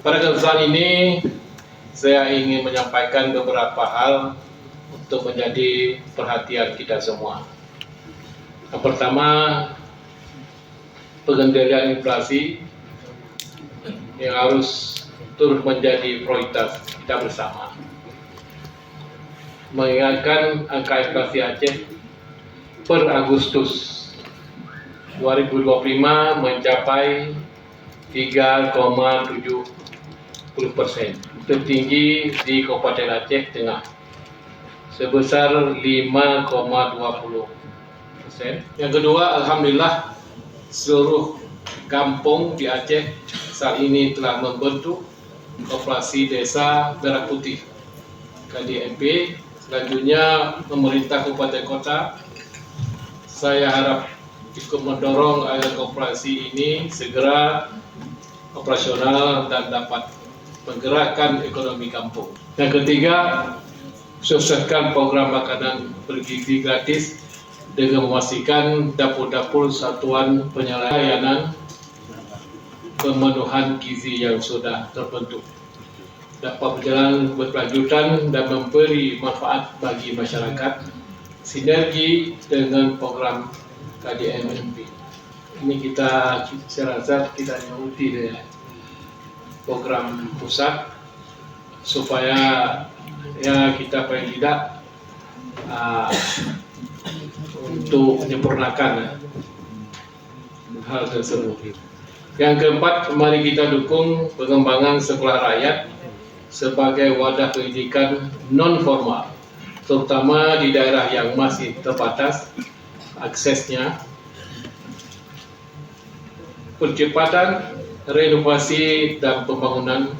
Pada kesempatan ini saya ingin menyampaikan beberapa hal untuk menjadi perhatian kita semua. Yang pertama, pengendalian inflasi yang harus turut menjadi prioritas kita bersama. Mengingatkan angka inflasi Aceh per Agustus 2025 mencapai 3,70%, tertinggi di Kabupaten Aceh Tengah sebesar 5,20%. Yang kedua, alhamdulillah seluruh kampung di Aceh saat ini telah membentuk Koperasi Desa Merah Putih KDMP. Selanjutnya pemerintah kabupaten kota, saya harap ikut mendorong agar koperasi ini segera operasional dan dapat menggerakkan ekonomi kampung. Yang ketiga, sukseskan program makanan bergizi gratis dengan memastikan dapur-dapur satuan penyelayanan pemenuhan gizi yang sudah terbentuk dapat berjalan berkelanjutan dan memberi manfaat bagi masyarakat, sinergi dengan program KDMP. Ini saya rasa kita ikuti dengan program pusat supaya ya kita paling tidak untuk menyempurnakan hal tersebut. Yang keempat, mari kita dukung pengembangan sekolah rakyat sebagai wadah pendidikan non formal, terutama di daerah yang masih terbatas aksesnya. Percepatan renovasi dan pembangunan,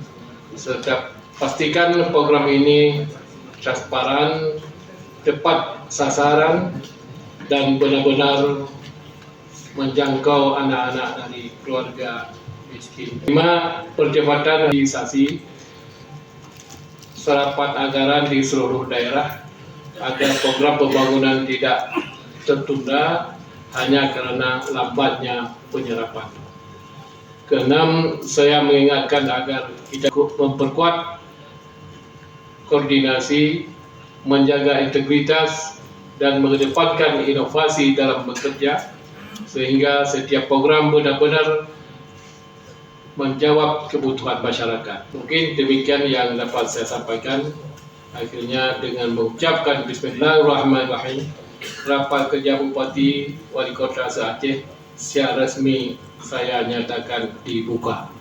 serta pastikan program ini transparan, tepat sasaran, dan benar-benar menjangkau anak-anak dari keluarga miskin. 5. Percepatan realisasi serapan anggaran di seluruh daerah agar program pembangunan tidak tertunda hanya karena lambatnya penyerapan. Keenam, saya mengingatkan agar kita memperkuat koordinasi, menjaga integritas, dan mengedepankan inovasi dalam bekerja, sehingga setiap program benar-benar menjawab kebutuhan masyarakat. Mungkin demikian yang dapat saya sampaikan. Akhirnya dengan mengucapkan Bismillahirrahmanirrahim, rapat kerja Bupati Wali Kota se-Aceh secara resmi saya nyatakan dibuka.